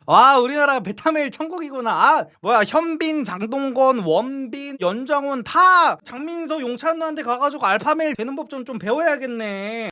와, 우리나라 베타메일 천국이구나. 아, 뭐야, 현빈, 장동건, 원빈, 연정훈 다 장민서, 용찬우한테 가가지고 알파메일 되는 법 좀 배워야겠네.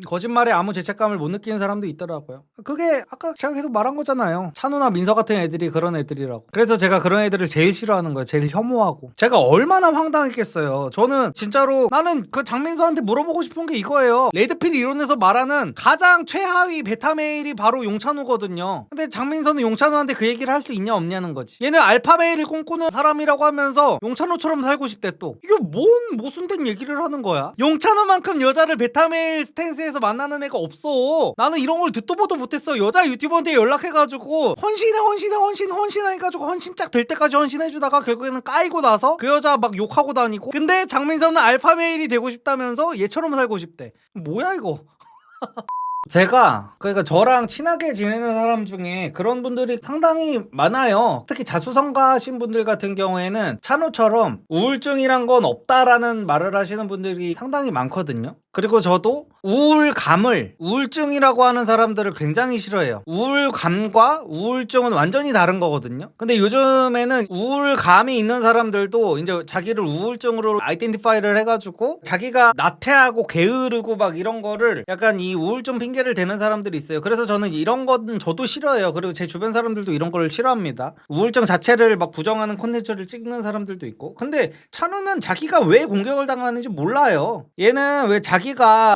거짓말에 아무 죄책감을 못 느끼는 사람도 있더라고요. 그게 아까 제가 계속 말한 거잖아요. 찬우나 민서 같은 애들이 그런 애들이라고. 그래서 제가 그런 애들을 제일 싫어하는 거예요. 제일 혐오하고. 제가 얼마나 황당했겠어요. 저는 진짜로 나는 그 장민서한테 물어보고 싶은 게 이거예요. 레드필 이론에서 말하는 가장 최하위 베타메일이 바로 용찬우거든요. 근데 장민서는 용찬우한테 그 얘기를 할 수 있냐 없냐는 거지. 얘는 알파메일을 꿈꾸는 사람이라고 하면서 용찬우처럼 살고 싶대 또. 이게 뭔 모순된 얘기를 하는 거야? 용찬우만큼 여자를 베타메일 스탠스에서 만나는 애가 없어. 나는 이런 걸 듣도 보도 못했어. 여자 유튜버한테 연락해가지고 헌신해가지고 헌신짝 될 때까지 헌신해주다가 결국에는 까이고 나서 그 여자 막 욕하고 다니고. 근데 장민서는 알파메일이 되고 싶다면서 얘처럼 살고 싶대. 뭐야 이거. 제가 그러니까 저랑 친하게 지내는 사람 중에 그런 분들이 상당히 많아요. 특히 자수성가하신 분들 같은 경우에는 찬우처럼 우울증이란 건 없다라는 말을 하시는 분들이 상당히 많거든요. 그리고 저도 우울감을 우울증이라고 하는 사람들을 굉장히 싫어해요. 우울감과 우울증은 완전히 다른 거거든요. 근데 요즘에는 우울감이 있는 사람들도 이제 자기를 우울증으로 아이덴티파이를 해가지고 자기가 나태하고 게으르고 막 이런 거를 약간 이 우울증 핑계를 대는 사람들이 있어요. 그래서 저는 이런 건 저도 싫어해요. 그리고 제 주변 사람들도 이런 걸 싫어합니다. 우울증 자체를 막 부정하는 콘텐츠를 찍는 사람들도 있고. 근데 찬우는 자기가 왜 공격을 당하는지 몰라요. 얘는 왜 자기가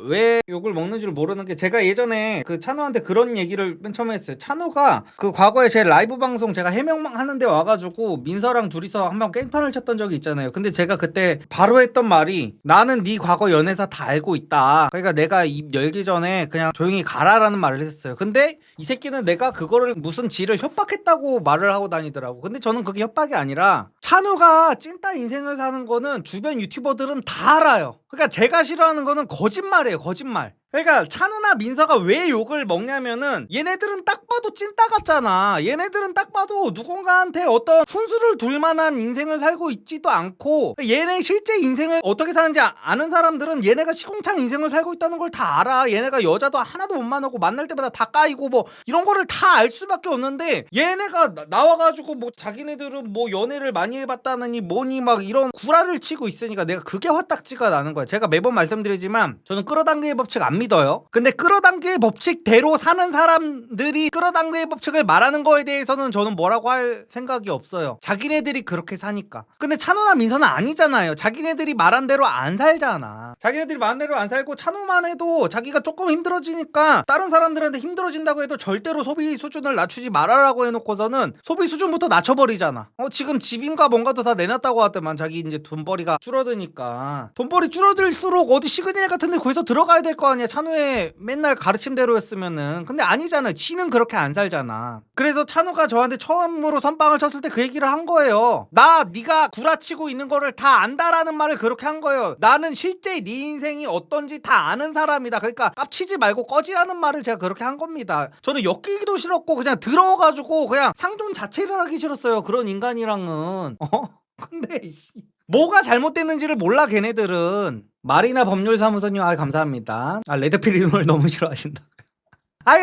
왜 욕을 먹는지를 모르는 게, 제가 예전에 그 찬우한테 그런 얘기를 맨 처음에 했어요. 찬우가 그 과거에 제 라이브 방송 제가 해명만 하는데 와가지고 민서랑 둘이서 한번 깽판을 쳤던 적이 있잖아요. 근데 제가 그때 바로 했던 말이, 나는 네 과거 연애사 다 알고 있다. 그러니까 내가 입 열기 전에 그냥 조용히 가라라는 말을 했었어요. 근데 이 새끼는 내가 그거를 무슨 지를 협박했다고 말을 하고 다니더라고. 근데 저는 그게 협박이 아니라 찬우가 찐따 인생을 사는 거는 주변 유튜버들은 다 알아요. 그러니까 제가 싫어하는 거는 거짓말이에요. 거짓말. 그러니까 찬우나 민서가 왜 욕을 먹냐면은 얘네들은 딱 봐도 찐따 같잖아. 얘네들은 딱 봐도 누군가한테 어떤 훈수를 둘 만한 인생을 살고 있지도 않고, 얘네 실제 인생을 어떻게 사는지 아는 사람들은 얘네가 시궁창 인생을 살고 있다는 걸 다 알아. 얘네가 여자도 하나도 못 만나고 만날 때마다 다 까이고 뭐 이런 거를 다 알 수밖에 없는데, 얘네가 나와가지고 뭐 자기네들은 뭐 연애를 많이 해봤다느니 뭐니 막 이런 구라를 치고 있으니까 내가 그게 화딱지가 나는 거야. 제가 매번 말씀드리지만 저는 끌어당기의 법칙 안 믿어요. 근데 끌어당기의 법칙대로 사는 사람들이 끌어당기의 법칙을 말하는 거에 대해서는 저는 뭐라고 할 생각이 없어요. 자기네들이 그렇게 사니까. 근데 찬우나 민서는 아니잖아요. 자기네들이 말한 대로 안 살잖아. 자기네들이 말한 대로 안 살고, 찬우만 해도 자기가 조금 힘들어지니까 다른 사람들한테 힘들어진다고 해도 절대로 소비 수준을 낮추지 말아라고 해놓고서는 소비 수준부터 낮춰버리잖아. 지금 집인가 뭔가도 다 내놨다고 하더만. 자기 이제 돈벌이가 줄어드니까. 돈벌이 줄어들수록 어디 시그널 같은 데 구해서 들어가야 될 거 아니야. 찬우의 맨날 가르침대로였으면은. 근데 아니잖아. 지는 그렇게 안 살잖아. 그래서 찬우가 저한테 처음으로 선빵을 쳤을 때 그 얘기를 한 거예요. 네가 구라치고 있는 거를 다 안다라는 말을 그렇게 한 거예요. 나는 실제 네 인생이 어떤지 다 아는 사람이다. 그러니까 깝치지 말고 꺼지라는 말을 제가 그렇게 한 겁니다. 저는 엮이기도 싫었고 그냥 들어가지고 그냥 상종 자체를 하기 싫었어요. 그런 인간이랑은. 근데 뭐가 잘못됐는지를 몰라 걔네들은. 마리나 법률사무소님, 감사합니다. 레드필 이론을 너무 싫어하신다.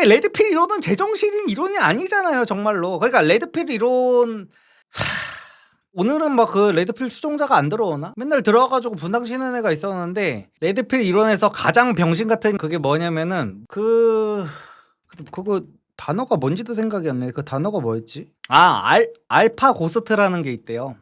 레드필 이론은 제정신인 이론이 아니잖아요 정말로. 그러니까 레드필 이론 오늘은 막 그 레드필 추종자가 안 들어오나? 맨날 들어와가지고 분당 치는 애가 있었는데, 레드필 이론에서 가장 병신 같은 그게 뭐냐면은 그거 단어가 뭔지도 생각이 안 나. 그 단어가 뭐였지? 알파 고스트라는 게 있대요.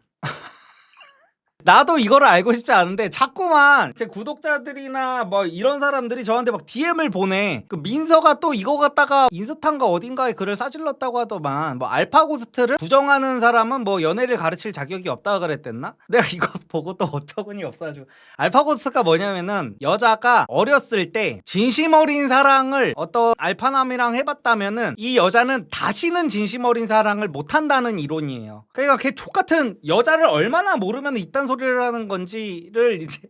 나도 이거를 알고 싶지 않은데 자꾸만 제 구독자들이나 뭐 이런 사람들이 저한테 막 DM을 보내. 그 민서가 또 이거 갖다가 인스타인가 어딘가에 글을 싸질렀다고 하더만, 뭐 알파고스트를 부정하는 사람은 뭐 연애를 가르칠 자격이 없다 그랬댔나? 내가 이거 보고 또 어처구니 없어가지고. 알파고스트가 뭐냐면은, 여자가 어렸을 때 진심 어린 사랑을 어떤 알파남이랑 해봤다면은 이 여자는 다시는 진심 어린 사랑을 못한다는 이론이에요. 그러니까 걔 족같은 여자를 얼마나 모르면 이딴 소리를 하는 건지를 이제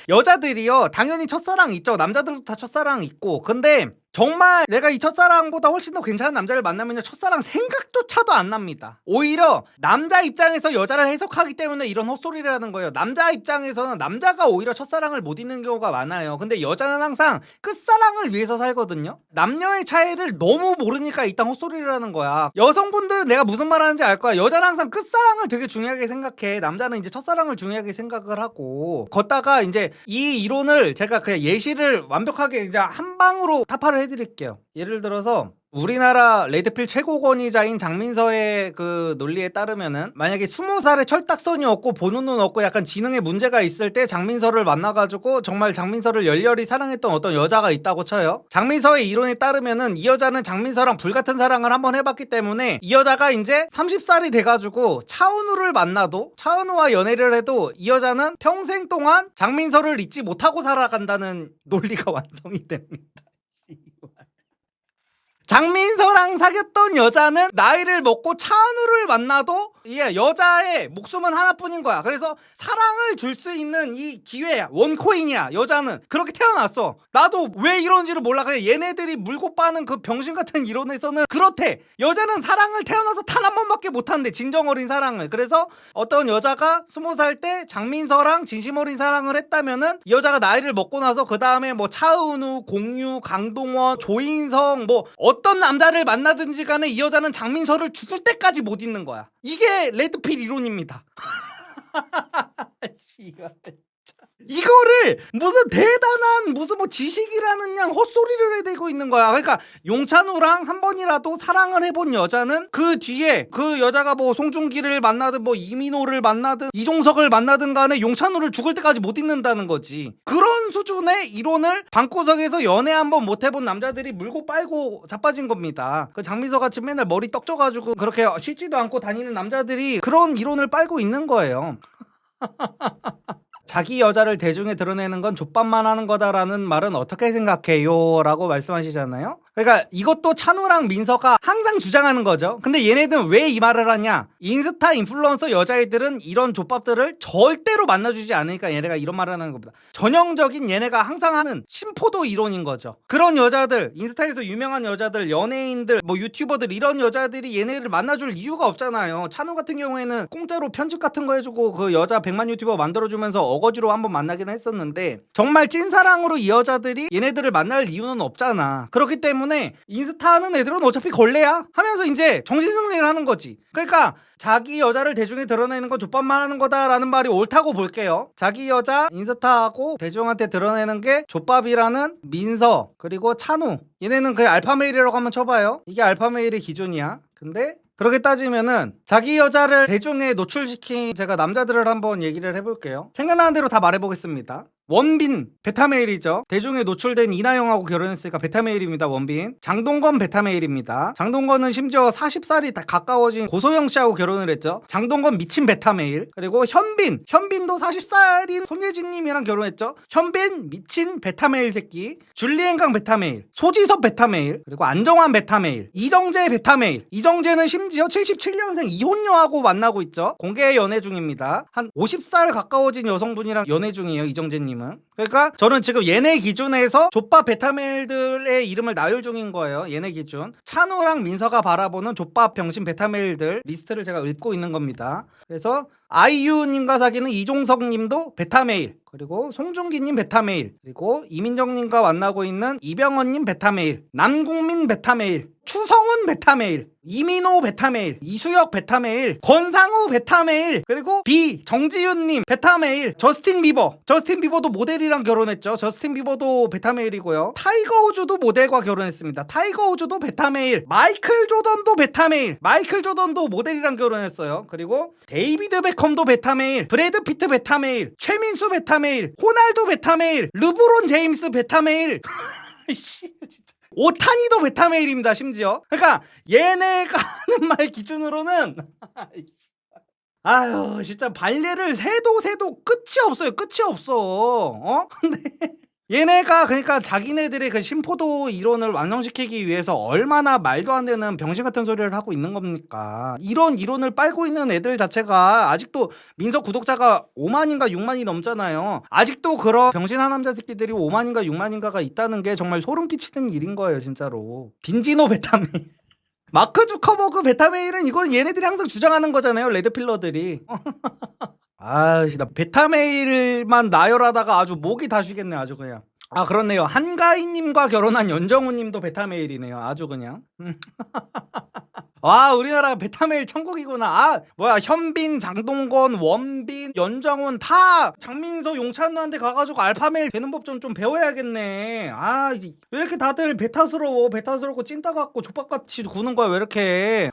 여자들이요, 당연히 첫사랑 있죠. 남자들도 다 첫사랑 있고. 근데 정말 내가 이 첫사랑보다 훨씬 더 괜찮은 남자를 만나면요, 첫사랑 생각조차도 안 납니다. 오히려 남자 입장에서 여자를 해석하기 때문에 이런 헛소리를 하는 거예요. 남자 입장에서는 남자가 오히려 첫사랑을 못 잊는 경우가 많아요. 근데 여자는 항상 끝사랑을 위해서 살거든요. 남녀의 차이를 너무 모르니까 이딴 헛소리를 하는 거야. 여성분들은 내가 무슨 말 하는지 알 거야. 여자는 항상 끝사랑을 되게 중요하게 생각해. 남자는 이제 첫사랑을 중요하게 생각을 하고. 걷다가 이제 이 이론을 제가 그냥 예시를 완벽하게 이제 한 방으로 타파를 해드릴게요. 예를 들어서 우리나라 레드필 최고 권위자인 장민서의 그 논리에 따르면은, 만약에 20살에 철딱선이 없고 보는 눈 없고 약간 지능에 문제가 있을 때 장민서를 만나가지고 정말 장민서를 열렬히 사랑했던 어떤 여자가 있다고 쳐요. 장민서의 이론에 따르면은 이 여자는 장민서랑 불같은 사랑을 한번 해봤기 때문에 이 여자가 이제 30살이 돼가지고 차은우를 만나도, 차은우와 연애를 해도 이 여자는 평생 동안 장민서를 잊지 못하고 살아간다는 논리가 완성이 됩니다. 장민서랑 사귀었던 여자는 나이를 먹고 차은우를 만나도 여자의 목숨은 하나뿐인 거야. 그래서 사랑을 줄 수 있는 이 기회야, 원코인이야. 여자는 그렇게 태어났어. 나도 왜 이런지를 몰라. 그냥 얘네들이 물고 빠는 그 병신 같은 이론에서는 그렇대. 여자는 사랑을 태어나서 단 한 번밖에 못한대, 진정 어린 사랑을. 그래서 어떤 여자가 20살 때 장민서랑 진심 어린 사랑을 했다면은 이 여자가 나이를 먹고 나서 그 다음에 뭐 차은우, 공유, 강동원, 조인성, 뭐 어떤 남자를 만나든지 간에 이 여자는 장민서를 죽을 때까지 못 잊는 거야. 이게 레드필 이론입니다. 이거를 무슨 대단한 무슨 뭐 지식이라는 양 헛소리를 해대고 있는 거야. 그러니까 용찬우랑 한 번이라도 사랑을 해본 여자는 그 뒤에 그 여자가 뭐 송중기를 만나든 뭐 이민호를 만나든 이종석을 만나든 간에 용찬우를 죽을 때까지 못 잊는다는 거지. 그런 수준의 이론을 방구석에서 연애 한번 못 해본 남자들이 물고 빨고 자빠진 겁니다. 그 장민서 같이 맨날 머리 떡져가지고 그렇게 씻지도 않고 다니는 남자들이 그런 이론을 빨고 있는 거예요. 자기 여자를 대중에 드러내는 건 족밥만 하는 거다라는 말은 어떻게 생각해요? 라고 말씀하시잖아요. 그러니까 이것도 찬우랑 민서가 항상 주장하는 거죠. 근데 얘네들은 왜 이 말을 하냐? 인스타 인플루언서 여자애들은 이런 족밥들을 절대로 만나주지 않으니까 얘네가 이런 말을 하는 겁니다. 전형적인 얘네가 항상 하는 심포도 이론인 거죠. 그런 여자들, 인스타에서 유명한 여자들, 연예인들, 뭐 유튜버들, 이런 여자들이 얘네를 만나줄 이유가 없잖아요. 찬우 같은 경우에는 공짜로 편집 같은 거 해주고 그 여자 100만 유튜버 만들어주면서 어거지로 한번 만나긴 했었는데, 정말 찐사랑으로 이 여자들이 얘네들을 만날 이유는 없잖아. 그렇기 때문에 인스타 하는 애들은 어차피 걸레야 하면서 이제 정신승리를 하는 거지. 그러니까 자기 여자를 대중에 드러내는 건 족밥만 하는 거다라는 말이 옳다고 볼게요. 자기 여자 인스타하고 대중한테 드러내는 게 족밥이라는 민서 그리고 찬우, 얘네는 그냥 알파메일이라고 한번 쳐봐요. 이게 알파메일의 기준이야. 근데 그렇게 따지면은 자기 여자를 대중에 노출시킨 제가 남자들을 한번 얘기를 해볼게요. 생각나는 대로 다 말해보겠습니다. 원빈 베타메일이죠. 대중에 노출된 이나영하고 결혼했으니까 베타메일입니다. 원빈. 장동건 베타메일입니다. 장동건은 심지어 40살이 다 가까워진 고소영 씨하고 결혼을 했죠. 장동건 미친 베타메일. 그리고 현빈도 40살인 손예진님이랑 결혼했죠. 현빈 미친 베타메일 새끼. 줄리엔강 베타메일. 소지섭 베타메일. 그리고 안정환 베타메일. 이정재 베타메일. 이정재는 심지어 77년생 이혼녀하고 만나고 있죠. 공개 연애 중입니다. 한 50살 가까워진 여성분이랑 연애 중이에요, 이정재님. 그러니까 저는 지금 얘네 기준에서 족밥 베타메일들의 이름을 나열 중인 거예요. 얘네 기준. 찬우랑 민서가 바라보는 족밥 병신 베타메일들 리스트를 제가 읊고 있는 겁니다. 그래서 아이유님과 사귀는 이종석님도 베타메일, 그리고 송중기님 베타메일, 그리고 이민정님과 만나고 있는 이병헌님 베타메일, 남궁민 베타메일, 추성훈 베타메일, 이민호 베타메일, 이수혁 베타메일, 권상우 베타메일, 그리고 정지윤님 베타메일, 저스틴 비버도 모델이랑 결혼했죠. 저스틴 비버도 베타메일이고요. 타이거 우즈도 모델과 결혼했습니다. 타이거 우즈도 베타메일, 마이클 조던도 베타메일, 마이클 조던도 모델이랑 결혼했어요. 그리고 데이비드 베컴도 베타메일, 브래드 피트 베타메일, 최민수 베타메일, 호날두 베타메일, 르브론 제임스 베타메일. 오타니도 베타메일입니다, 심지어. 그러니까 얘네가 하는 말 기준으로는 아유, 진짜 발레를 세도 끝이 없어요. 끝이 없어. 근데 얘네가 그러니까 자기네들의 그 심포도 이론을 완성시키기 위해서 얼마나 말도 안 되는 병신 같은 소리를 하고 있는 겁니까? 이런 이론을 빨고 있는 애들 자체가 아직도 민석 구독자가 5만인가 6만이 넘잖아요. 아직도 그런 병신 하남자 새끼들이 5만인가 6만인가가 있다는 게 정말 소름 끼치는 일인 거예요, 진짜로. 빈지노 베타메일. 마크 주커버그 베타메일은 이건 얘네들이 항상 주장하는 거잖아요, 레드필러들이. 아씨, 나 베타메일만 나열하다가 아주 목이 다 쉬겠네, 아주 그냥. 아, 그렇네요. 한가인님과 결혼한 연정우님도 베타메일이네요, 아주 그냥. 와, 우리나라 베타메일 천국이구나. 아, 뭐야, 현빈, 장동건, 원빈, 연정훈 다 장민서, 용찬우한테 가가지고 알파메일 되는 법 좀 배워야겠네. 아, 왜 이렇게 다들 베타스럽고 찐따 같고 족밥같이 구는 거야, 왜 이렇게.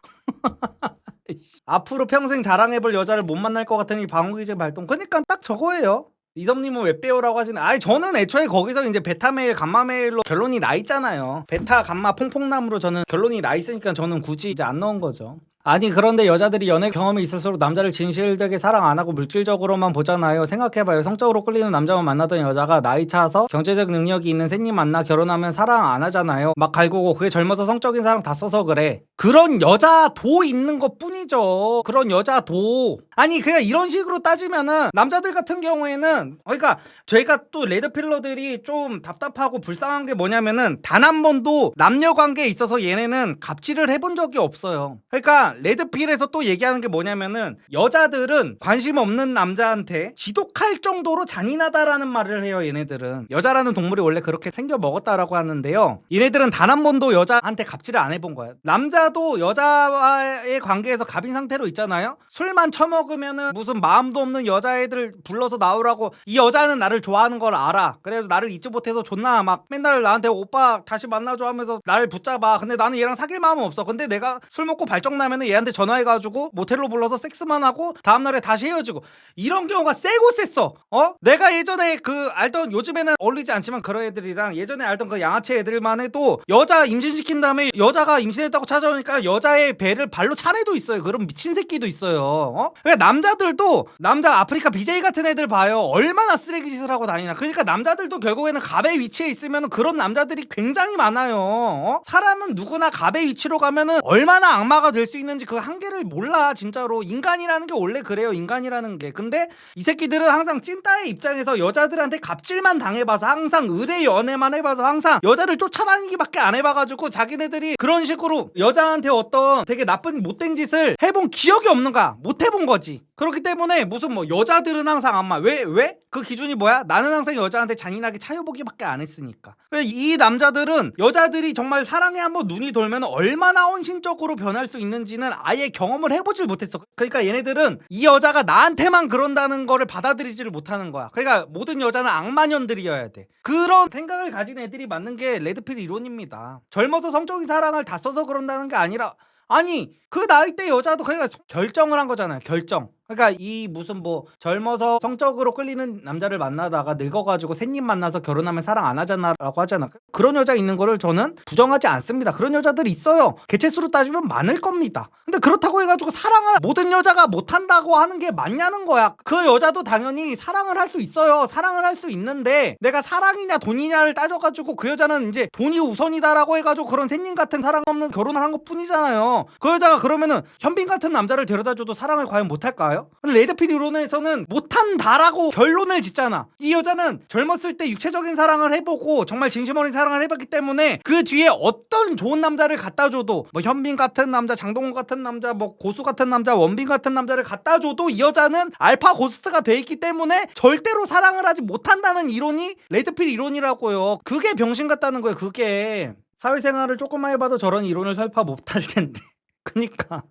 앞으로 평생 자랑해볼 여자를 못 만날 것 같으니 방어기제 발동. 그러니까 딱 저거예요. 이섭님은 왜 빼요라고 하시네. 아니, 저는 애초에 거기서 이제 베타메일, 감마메일로 결론이 나 있잖아요. 베타, 감마, 퐁퐁남으로 저는 결론이 나 있으니까 저는 굳이 이제 안 넣은 거죠. 아니, 그런데 여자들이 연애 경험이 있을수록 남자를 진실되게 사랑 안 하고 물질적으로만 보잖아요. 생각해봐요. 성적으로 끌리는 남자만 만나던 여자가 나이 차서 경제적 능력이 있는 셋님 만나 결혼하면 사랑 안 하잖아요. 막 갈구고 그게 젊어서 성적인 사랑 다 써서 그래. 그런 여자도 있는 것 뿐이죠. 그런 여자도. 아니, 그냥 이런 식으로 따지면은 남자들 같은 경우에는, 그러니까 저희가 또 레드필러들이 좀 답답하고 불쌍한 게 뭐냐면은 단 한 번도 남녀 관계에 있어서 얘네는 갑질을 해본 적이 없어요. 그러니까 레드필에서 또 얘기하는 게 뭐냐면은 여자들은 관심 없는 남자한테 지독할 정도로 잔인하다라는 말을 해요. 얘네들은 여자라는 동물이 원래 그렇게 생겨 먹었다라고 하는데요, 얘네들은 단 한 번도 여자한테 갑질을 안 해본 거야. 남자도 여자와의 관계에서 갑인 상태로 있잖아요. 술만 처먹으면은 무슨 마음도 없는 여자애들 불러서 나오라고, 이 여자는 나를 좋아하는 걸 알아, 그래서 나를 잊지 못해서 존나 막 맨날 나한테 오빠 다시 만나줘 하면서 나를 붙잡아. 근데 나는 얘랑 사귈 마음은 없어. 근데 내가 술 먹고 발정 나면은 얘한테 전화해가지고 모텔로 불러서 섹스만 하고 다음날에 다시 헤어지고, 이런 경우가 세고 셌어. 내가 예전에 그 알던, 요즘에는 어울리지 않지만 그런 애들이랑 예전에 알던 그 양아치 애들만 해도 여자 임신시킨 다음에 여자가 임신했다고 찾아오니까 여자의 배를 발로 찬 애도 있어요. 그런 미친 새끼도 있어요. 그러니까 남자들도, 남자 아프리카 BJ 같은 애들 봐요. 얼마나 쓰레기 짓을 하고 다니나. 그러니까 남자들도 결국에는 갑의 위치에 있으면 그런 남자들이 굉장히 많아요. 사람은 누구나 갑의 위치로 가면은 얼마나 악마가 될 수 있는지 그 한계를 몰라, 진짜로. 인간이라는 게 원래 그래요, 인간이라는 게. 근데 이 새끼들은 항상 찐따의 입장에서 여자들한테 갑질만 당해봐서, 항상 의뢰 연애만 해봐서, 항상 여자를 쫓아다니기밖에 안 해봐가지고 자기네들이 그런 식으로 여자한테 어떤 되게 나쁜 못된 짓을 해본 기억이 없는 거야. 못 해본 거지. 그렇기 때문에 무슨 뭐 여자들은 항상 아마 왜? 그 기준이 뭐야? 나는 항상 여자한테 잔인하게 차여보기밖에 안 했으니까. 이 남자들은 여자들이 정말 사랑에 한번 눈이 돌면 얼마나 헌신적으로 변할 수 있는지는 아예 경험을 해보질 못했어. 그러니까 얘네들은 이 여자가 나한테만 그런다는 거를 받아들이지를 못하는 거야. 그러니까 모든 여자는 악마년들이어야 돼. 그런 생각을 가진 애들이 맞는 게 레드필 이론입니다. 젊어서 성적인 사랑을 다 써서 그런다는 게 아니라, 아니 그 나이 때 여자도 그러니까 결정을 한 거잖아요. 결정. 그러니까 이 무슨 뭐 젊어서 성적으로 끌리는 남자를 만나다가 늙어가지고 셋님 만나서 결혼하면 사랑 안 하잖아라고 하잖아. 그런 여자 있는 거를 저는 부정하지 않습니다. 그런 여자들이 있어요. 개체수로 따지면 많을 겁니다. 근데 그렇다고 해가지고 사랑을 모든 여자가 못한다고 하는 게 맞냐는 거야. 그 여자도 당연히 사랑을 할 수 있어요. 사랑을 할 수 있는데 내가 사랑이냐 돈이냐를 따져가지고 그 여자는 이제 돈이 우선이다라고 해가지고 그런 셋님 같은 사랑 없는 결혼을 한 것 뿐이잖아요. 그 여자가 그러면은 현빈 같은 남자를 데려다줘도 사랑을 과연 못할까요? 레드필 이론에서는 못한다라고 결론을 짓잖아. 이 여자는 젊었을 때 육체적인 사랑을 해보고 정말 진심 어린 사랑을 해봤기 때문에 그 뒤에 어떤 좋은 남자를 갖다줘도, 뭐 현빈 같은 남자, 장동건 같은 남자, 뭐 고수 같은 남자, 원빈 같은 남자를 갖다줘도 이 여자는 알파 고스트가 돼 있기 때문에 절대로 사랑을 하지 못한다는 이론이 레드필 이론이라고요. 그게 병신 같다는 거예요. 그게 사회생활을 조금만 해봐도 저런 이론을 설파 못할 텐데. 그니까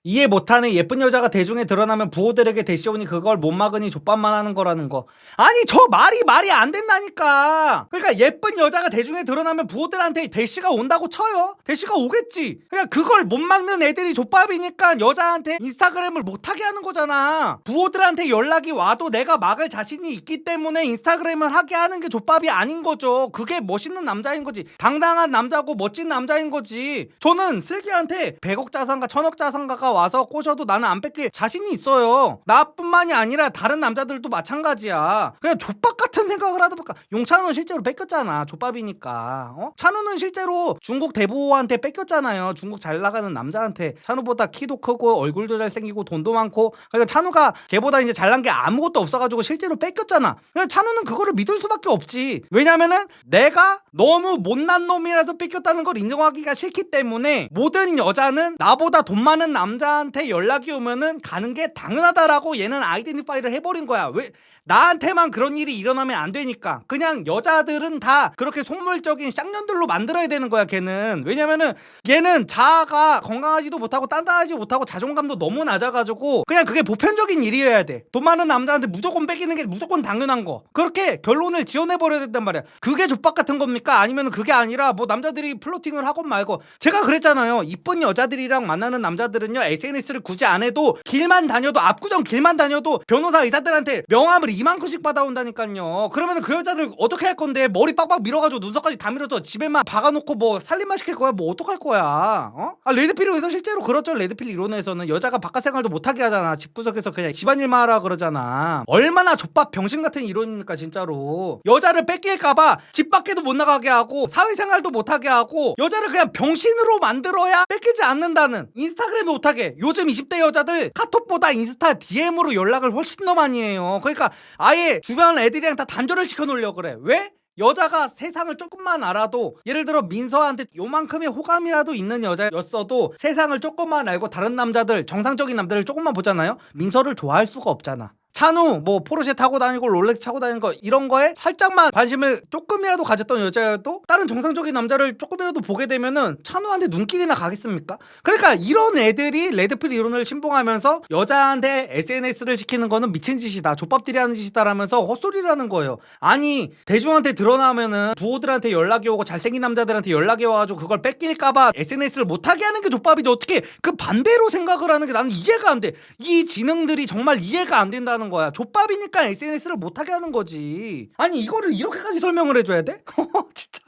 이해 못하는 예쁜 여자가 대중에 드러나면 부호들에게 대시오니 그걸 못 막으니 족밥만 하는 거라는 거. 아니 저 말이 안 된다니까. 그러니까 예쁜 여자가 대중에 드러나면 부호들한테 대시가 온다고 쳐요. 대시가 오겠지. 그러니까 그걸 못 막는 애들이 족밥이니까 여자한테 인스타그램을 못하게 하는 거잖아. 부호들한테 연락이 와도 내가 막을 자신이 있기 때문에 인스타그램을 하게 하는 게 족밥이 아닌 거죠. 그게 멋있는 남자인 거지. 당당한 남자고 멋진 남자인 거지. 저는 슬기한테 100억 자산가 1000억 자산가가 와서 꼬셔도 나는 안 뺏길 자신이 있어요. 나뿐만이 아니라 다른 남자들도 마찬가지야. 그냥 족밥 같은 생각을 하다 보니까 용찬우는 실제로 뺏겼잖아. 족밥이니까. 찬우는 실제로 중국 대부호한테 뺏겼잖아요. 중국 잘 나가는 남자한테. 찬우보다 키도 크고 얼굴도 잘생기고 돈도 많고. 그러니까 찬우가 걔보다 이제 잘난 게 아무것도 없어가지고 실제로 뺏겼잖아. 그러니까 찬우는 그거를 믿을 수밖에 없지. 왜냐면은 내가 너무 못난 놈이라서 뺏겼다는 걸 인정하기가 싫기 때문에 모든 여자는 나보다 돈 많은 남자한테 연락이 오면은 가는 게 당연하다라고 얘는 아이덴티파이를 해버린 거야. 왜? 나한테만 그런 일이 일어나면 안 되니까. 그냥 여자들은 다 그렇게 속물적인 쌍년들로 만들어야 되는 거야 걔는. 왜냐면은 얘는 자아가 건강하지도 못하고 단단하지 못하고 자존감도 너무 낮아가지고 그냥 그게 보편적인 일이어야 돼. 돈 많은 남자한테 무조건 뺏기는 게 무조건 당연한 거. 그렇게 결론을 지어내버려야 된단 말이야. 그게 족박 같은 겁니까? 아니면 그게 아니라 뭐 남자들이 플로팅을 하건 말고. 제가 그랬잖아요. 이쁜 여자들이랑 만나는 남자들은요 SNS를 굳이 안 해도 길만 다녀도 압구정 길만 다녀도 변호사 의사들한테 명함을 이만큼씩 받아온다니까요. 그러면 그 여자들 어떻게 할 건데? 머리 빡빡 밀어가지고 눈썹까지 다 밀어서 집에만 박아놓고 뭐 살림만 시킬 거야? 뭐 어떡할 거야? 레드필 이론에서 실제로 그렇죠. 레드필 이론에서는 여자가 바깥 생활도 못하게 하잖아. 집구석에서 그냥 집안일만 하라 그러잖아. 얼마나 족밥 병신 같은 이론입니까 진짜로. 여자를 뺏길까봐 집 밖에도 못 나가게 하고 사회생활도 못하게 하고 여자를 그냥 병신으로 만들어야 뺏기지 않는다는. 인스타그램도 못하게. 요즘 20대 여자들 카톡보다 인스타 DM으로 연락을 훨씬 더 많이 해요. 그러니까 아예 주변 애들이랑 다 단절을 시켜놓으려고 그래. 왜? 여자가 세상을 조금만 알아도 예를 들어 민서한테 요만큼의 호감이라도 있는 여자였어도 세상을 조금만 알고 다른 남자들 정상적인 남자를 조금만 보잖아요. 민서를 좋아할 수가 없잖아. 찬우 뭐 포르쉐 타고 다니고 롤렉스 타고 다니는 거 이런 거에 살짝만 관심을 조금이라도 가졌던 여자여도 다른 정상적인 남자를 조금이라도 보게 되면은 찬우한테 눈길이나 가겠습니까? 그러니까 이런 애들이 레드필 이론을 신봉하면서 여자한테 SNS를 시키는 거는 미친 짓이다, 족밥들이 하는 짓이다라면서 헛소리라는 거예요. 아니 대중한테 드러나면은 부호들한테 연락이 오고 잘생긴 남자들한테 연락이 와가지고 그걸 뺏길까봐 SNS를 못하게 하는 게 족밥이지. 어떻게 그 반대로 생각을 하는 게 나는 이해가 안 돼. 이 지능들이 정말 이해가 안 된다는 거야. 족밥이니까 SNS를 못하게 하는 거지. 아니 이거를 이렇게까지 설명을 해줘야 돼? 진짜.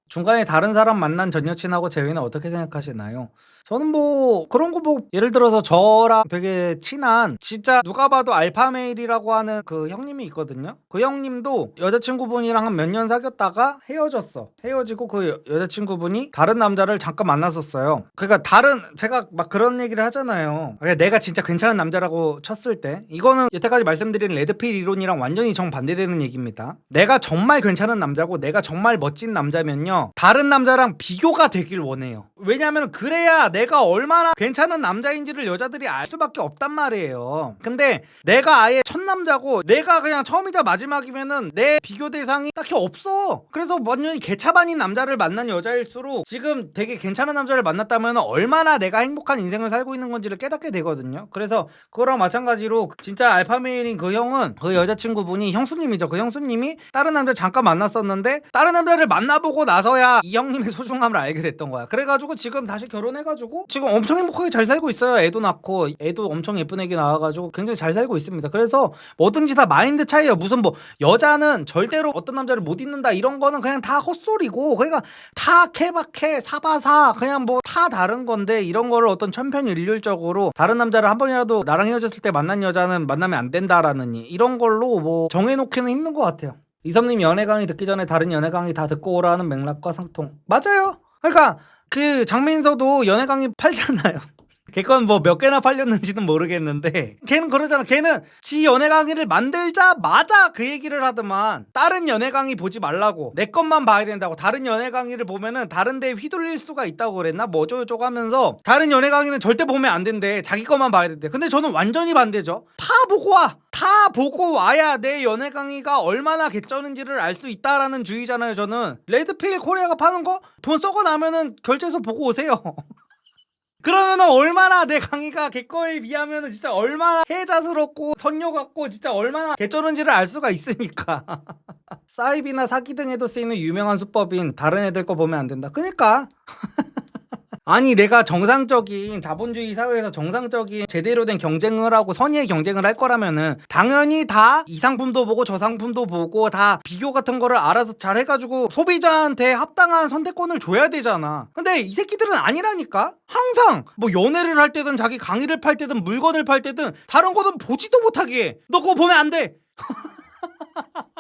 중간에 다른 사람 만난 전 여친하고 재회는 어떻게 생각하시나요? 저는 뭐 그런 거 뭐 예를 들어서 저랑 되게 친한 진짜 누가 봐도 알파메일이라고 하는 그 형님이 있거든요. 그 형님도 여자친구분이랑 한 몇 년 사귀었다가 헤어졌어. 헤어지고 그 여자친구분이 다른 남자를 잠깐 만났었어요. 그러니까 다른 제가 막 그런 얘기를 하잖아요. 그러니까 내가 진짜 괜찮은 남자라고 쳤을 때 이거는 여태까지 말씀드린 레드필 이론이랑 완전히 정반대되는 얘기입니다. 내가 정말 괜찮은 남자고 내가 정말 멋진 남자면요 다른 남자랑 비교가 되길 원해요. 왜냐하면 그래야 내가 얼마나 괜찮은 남자인지를 여자들이 알 수밖에 없단 말이에요. 근데 내가 아예 첫 남자고 내가 그냥 처음이자 마지막이면은 내 비교 대상이 딱히 없어. 그래서 완전히 개차반인 남자를 만난 여자일수록 지금 되게 괜찮은 남자를 만났다면 얼마나 내가 행복한 인생을 살고 있는 건지를 깨닫게 되거든요. 그래서 그거랑 마찬가지로 진짜 알파메일인 그 형은 그 여자친구분이 형수님이죠. 그 형수님이 다른 남자 잠깐 만났었는데 다른 남자를 만나보고 나서야 이 형님의 소중함을 알게 됐던 거야. 그래가지고 지금 다시 결혼해가지고 지금 엄청 행복하게 잘 살고 있어요. 애도 낳고 애도 엄청 예쁜 애기 낳아가지고 굉장히 잘 살고 있습니다. 그래서 뭐든지 다 마인드 차이예요. 무슨 뭐 여자는 절대로 어떤 남자를 못 잊는다 이런 거는 그냥 다 헛소리고 그러니까 다 케바케 사바사 그냥 뭐 다 다른 건데 이런 거를 어떤 천편일률적으로 다른 남자를 한 번이라도 나랑 헤어졌을 때 만난 여자는 만나면 안 된다라는 이런 걸로 뭐 정해놓기는 힘든 것 같아요. 이섭님 연애 강의 듣기 전에 다른 연애 강의 다 듣고 오라는 맥락과 상통. 맞아요. 그러니까 그 장민서도 연애 강의 팔잖아요. 걔건 뭐 몇 개나 팔렸는지는 모르겠는데 걔는 그러잖아. 걔는 지 연애 강의를 만들자마자 그 얘기를 하더만 다른 연애 강의 보지 말라고 내 것만 봐야 된다고. 다른 연애 강의를 보면은 다른 데에 휘둘릴 수가 있다고 그랬나 뭐 어쩌고저쩌고 하면서 다른 연애 강의는 절대 보면 안 된대. 자기 것만 봐야 된대. 근데 저는 완전히 반대죠. 다 보고 와. 다 보고 와야 내 연애 강의가 얼마나 개쩌는지를 알 수 있다라는 주의잖아요. 저는 레드필 코리아가 파는 거 돈 썩어 나면은 결제해서 보고 오세요. 그러면은 얼마나 내 강의가 걔거에 비하면은 진짜 얼마나 해자스럽고 선녀 같고 진짜 얼마나 개쩌는지를 알 수가 있으니까. 사이비나 사기 등에도 쓰이는 유명한 수법인 다른 애들 거 보면 안 된다. 그니까 아니 내가 정상적인 자본주의 사회에서 정상적인 제대로 된 경쟁을 하고 선의의 경쟁을 할 거라면은 당연히 다 이 상품도 보고 저 상품도 보고 다 비교 같은 거를 알아서 잘 해가지고 소비자한테 합당한 선택권을 줘야 되잖아. 근데 이 새끼들은 아니라니까. 항상 뭐 연애를 할 때든 자기 강의를 팔 때든 물건을 팔 때든 다른 거는 보지도 못하게 해. 너 그거 보면 안 돼.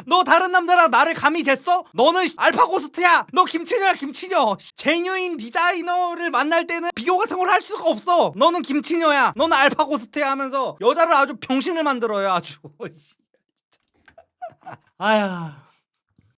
너 다른 남자랑 나를 감히 쟀어? 너는 알파고스트야. 너 김치녀야 김치녀. 제뉴인 디자이너를 만날 때는 비교 같은 걸 할 수가 없어. 너는 김치녀야. 너는 알파고스트야 하면서 여자를 아주 병신을 만들어요 아주. 아휴.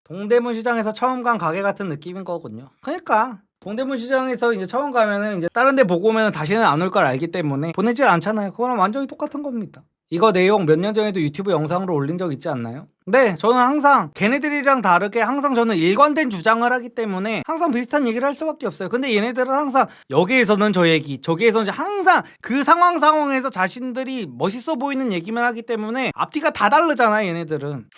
동대문 시장에서 처음 간 가게 같은 느낌인 거군요. 그러니까 동대문 시장에서 이제 처음 가면은 이제 다른 데 보고 오면 다시는 안 올 걸 알기 때문에 보내질 않잖아요. 그거랑 완전히 똑같은 겁니다. 이거 내용 몇 년 전에도 유튜브 영상으로 올린 적 있지 않나요? 네, 저는 항상 걔네들이랑 다르게 항상 저는 일관된 주장을 하기 때문에 항상 비슷한 얘기를 할 수밖에 없어요. 근데 얘네들은 항상 여기에서는 저 얘기, 저기에서는 항상 그 상황에서 자신들이 멋있어 보이는 얘기만 하기 때문에 앞뒤가 다 다르잖아 얘네들은.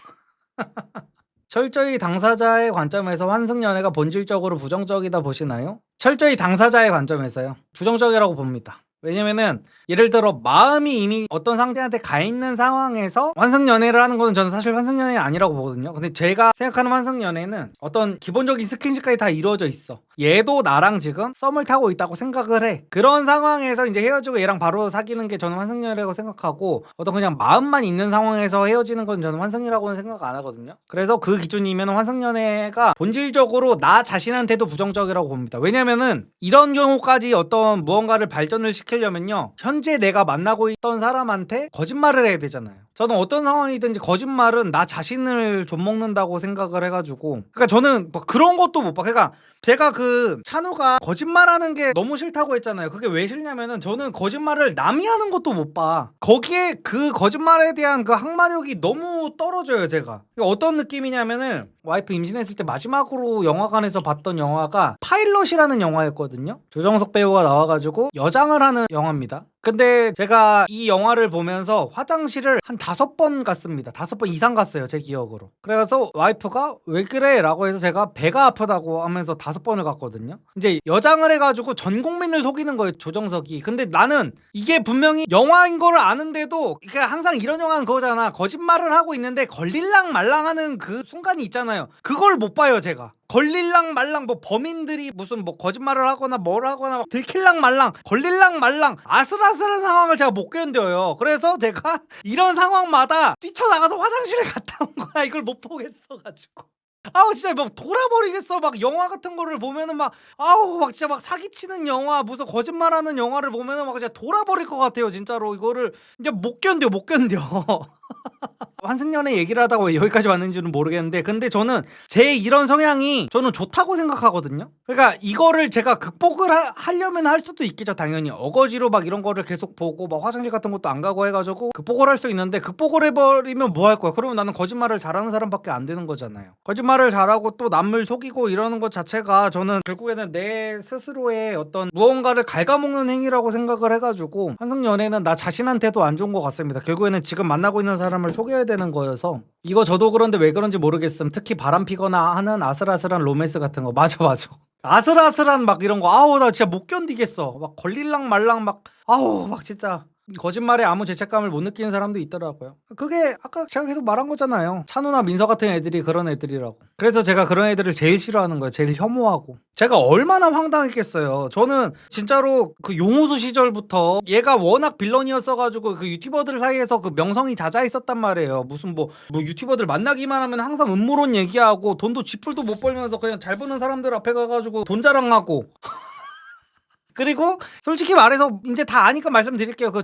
철저히 당사자의 관점에서 환승연애가 본질적으로 부정적이다 보시나요? 철저히 당사자의 관점에서요. 부정적이라고 봅니다. 왜냐면은 예를 들어 마음이 이미 어떤 상대한테 가 있는 상황에서 환승연애를 하는 거는 저는 사실 환승연애 아니라고 보거든요. 근데 제가 생각하는 환승연애는 어떤 기본적인 스킨십까지 다 이루어져 있어. 얘도 나랑 지금 썸을 타고 있다고 생각을 해. 그런 상황에서 이제 헤어지고 얘랑 바로 사귀는 게 저는 환승연애라고 생각하고 어떤 그냥 마음만 있는 상황에서 헤어지는 건 저는 환승이라고는 생각 안 하거든요. 그래서 그 기준이면 환승연애가 본질적으로 나 자신한테도 부정적이라고 봅니다. 왜냐면은 이런 경우까지 어떤 무언가를 발전을 시키려면요. 현재 내가 만나고 있던 사람한테 거짓말을 해야 되잖아요. 저는 어떤 상황이든지 거짓말은 나 자신을 좀먹는다고 생각을 해가지고 그러니까 저는 뭐 그런 것도 못 봐. 그러니까 제가 그 찬우가 거짓말하는 게 너무 싫다고 했잖아요. 그게 왜 싫냐면은 저는 거짓말을 남이 하는 것도 못 봐. 거기에 그 거짓말에 대한 그 항마력이 너무 떨어져요 제가. 그러니까 어떤 느낌이냐면은 와이프 임신했을 때 마지막으로 영화관에서 봤던 영화가 파일럿이라는 영화였거든요. 조정석 배우가 나와가지고 여장을 하는 영화입니다. 근데 제가 이 영화를 보면서 화장실을 한 5번 갔습니다. 5번 이상 갔어요 제 기억으로. 그래서 와이프가 왜 그래? 라고 해서 제가 배가 아프다고 하면서 5번을 갔거든요. 이제 여장을 해가지고 전 국민을 속이는 거예요 조정석이. 근데 나는 이게 분명히 영화인 걸 아는데도 그러니까 항상 이런 영화는 그거잖아. 거짓말을 하고 있는데 걸릴랑 말랑하는 그 순간이 있잖아요. 그걸 못 봐요 제가. 걸릴랑 말랑 뭐 범인들이 무슨 뭐 거짓말을 하거나 뭘 하거나 들킬랑 말랑 걸릴랑 말랑 아슬아슬한 상황을 제가 못 견뎌요. 그래서 제가 이런 상황마다 뛰쳐나가서 화장실에 갔다 온 거야. 이걸 못 보겠어가지고. 아우 진짜 막 돌아버리겠어. 막 영화 같은 거를 보면은 막 아우 막 진짜 막 사기치는 영화 무슨 거짓말하는 영화를 보면은 막 진짜 돌아버릴 것 같아요 진짜로. 이거를 이제 못 견뎌. 환승연애 얘기를 하다가 왜 여기까지 왔는지는 모르겠는데 근데 저는 제 이런 성향이 저는 좋다고 생각하거든요. 그러니까 이거를 제가 극복을 하려면 할 수도 있겠죠. 당연히 어거지로 막 이런 거를 계속 보고 막 화장실 같은 것도 안 가고 해가지고 극복을 할 수 있는데 극복을 해버리면 뭐 할 거야. 그러면 나는 거짓말을 잘하는 사람밖에 안 되는 거잖아요. 거짓말을 잘하고 또 남을 속이고 이러는 것 자체가 저는 결국에는 내 스스로의 어떤 무언가를 갉아먹는 행위라고 생각을 해가지고 환승연애는 나 자신한테도 안 좋은 것 같습니다. 결국에는 지금 만나고 있는 사람을 속여야 되는 거여서 이거 저도 그런데 왜 그런지 모르겠음. 특히 바람 피거나 하는 아슬아슬한 로맨스 같은 거 맞아 아슬아슬한 막 이런 거 아우 나 진짜 못 견디겠어. 막 걸릴랑 말랑 막 아우 막 진짜 거짓말에 아무 죄책감을 못 느끼는 사람도 있더라고요. 그게 아까 제가 계속 말한 거잖아요. 찬우나 민서 같은 애들이 그런 애들이라고. 그래서 제가 그런 애들을 제일 싫어하는 거예요. 제일 혐오하고. 제가 얼마나 황당했겠어요. 저는 진짜로 그 용호수 시절부터 얘가 워낙 빌런이었어가지고 그 유튜버들 사이에서 그 명성이 자자했었단 말이에요. 무슨 뭐 유튜버들 만나기만 하면 항상 음모론 얘기하고 돈도 쥐뿔도 못 벌면서 그냥 잘 버는 사람들 앞에 가가지고 돈 자랑하고 그리고 솔직히 말해서 이제 다 아니까 말씀드릴게요. 그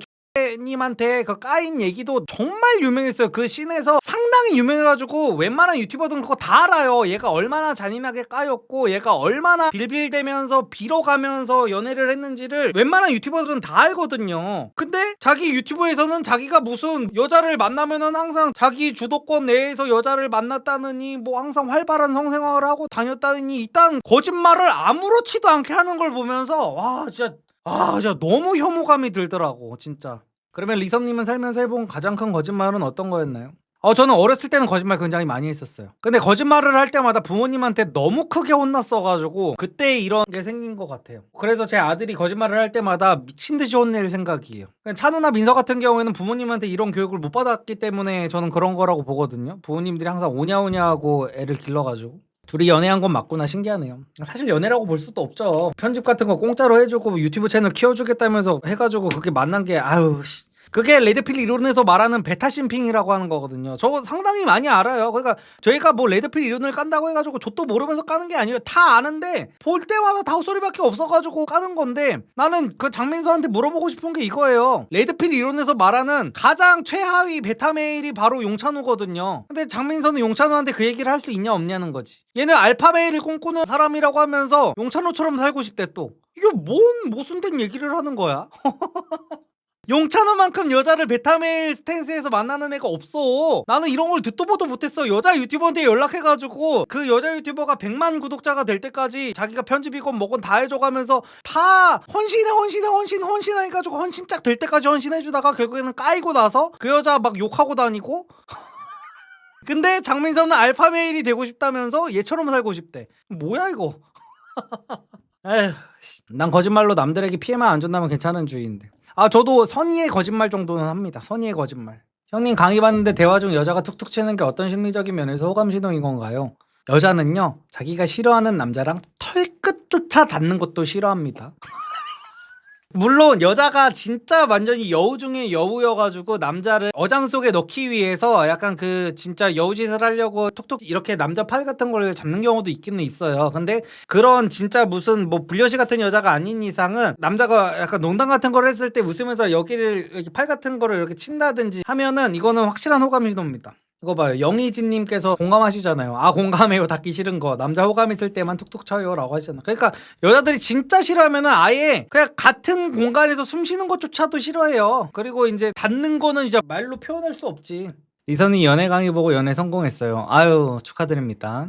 님한테 그 까인 얘기도 정말 유명했어요. 그 씬에서 상당히 유명해가지고 웬만한 유튜버들은 그거 다 알아요. 얘가 얼마나 잔인하게 까였고 얘가 얼마나 빌빌대면서 빌어가면서 연애를 했는지를 웬만한 유튜버들은 다 알거든요. 근데 자기 유튜브에서는 자기가 무슨 여자를 만나면은 항상 자기 주도권 내에서 여자를 만났다느니 뭐 항상 활발한 성생활을 하고 다녔다느니 이딴 거짓말을 아무렇지도 않게 하는 걸 보면서 와 진짜 너무 혐오감이 들더라고 진짜. 그러면 리섭님은 살면서 해본 가장 큰 거짓말은 어떤 거였나요? 저는 어렸을 때는 거짓말 굉장히 많이 했었어요. 근데 거짓말을 할 때마다 부모님한테 너무 크게 혼났어가지고 그때 이런 게 생긴 것 같아요. 그래서 제 아들이 거짓말을 할 때마다 미친 듯이 혼낼 생각이에요. 찬우나 민서 같은 경우에는 부모님한테 이런 교육을 못 받았기 때문에 저는 그런 거라고 보거든요. 부모님들이 항상 오냐오냐 하고 애를 길러가지고. 둘이 연애한 건 맞구나. 신기하네요. 사실 연애라고 볼 수도 없죠. 편집 같은 거 공짜로 해주고 유튜브 채널 키워주겠다면서 해가지고 그렇게 만난 게 그게 레드필 이론에서 말하는 베타 심핑이라고 하는 거거든요. 저거 상당히 많이 알아요. 그러니까 저희가 뭐 레드필 이론을 깐다고 해가지고 저도 모르면서 까는 게 아니에요. 다 아는데 볼 때마다 다 헛소리밖에 없어가지고 까는 건데, 나는 그 장민서한테 물어보고 싶은 게 이거예요. 레드필 이론에서 말하는 가장 최하위 베타 메일이 바로 용찬우거든요. 근데 장민서는 용찬우한테 그 얘기를 할 수 있냐 없냐는 거지. 얘는 알파 메일을 꿈꾸는 사람이라고 하면서 용찬우처럼 살고 싶대 또. 이게 뭔 모순된 얘기를 하는 거야? 용찬우만큼 여자를 베타메일 스탠스에서 만나는 애가 없어. 나는 이런 걸 듣도 보도 못했어. 여자 유튜버한테 연락해가지고 그 여자 유튜버가 100만 구독자가 될 때까지 자기가 편집이건 뭐건 다 해줘가면서 다 헌신해가지고 헌신짝 될 때까지 헌신해주다가 결국에는 까이고 나서 그 여자 막 욕하고 다니고. 근데 장민서는 알파메일이 되고 싶다면서 얘처럼 살고 싶대. 뭐야 이거. 에휴, 난 거짓말로 남들에게 피해만 안 준다면 괜찮은 주의인데. 저도 선의의 거짓말 정도는 합니다. 선의의 거짓말. 형님 강의 받는데 대화 중 여자가 툭툭 치는 게 어떤 심리적인 면에서 호감 신호인 건가요? 여자는요, 자기가 싫어하는 남자랑 털끝조차 닿는 것도 싫어합니다. 물론 여자가 진짜 완전히 여우 중에 여우여가지고 남자를 어장 속에 넣기 위해서 약간 그 진짜 여우짓을 하려고 톡톡 이렇게 남자 팔 같은 걸 잡는 경우도 있기는 있어요. 근데 그런 진짜 무슨 뭐 불려시 같은 여자가 아닌 이상은 남자가 약간 농담 같은 걸 했을 때 웃으면서 여기를 이렇게 팔 같은 거를 이렇게 친다든지 하면은 이거는 확실한 호감 신호입니다. 이거 봐요. 영희진님께서 공감하시잖아요. 공감해요. 닿기 싫은 거. 남자 호감 있을 때만 툭툭 쳐요. 라고 하시잖아요. 그러니까 여자들이 진짜 싫어하면은 아예 그냥 같은 공간에서 숨 쉬는 것조차도 싫어해요. 그리고 이제 닿는 거는 이제 말로 표현할 수 없지. 이선희 연애 강의 보고 연애 성공했어요. 아유, 축하드립니다.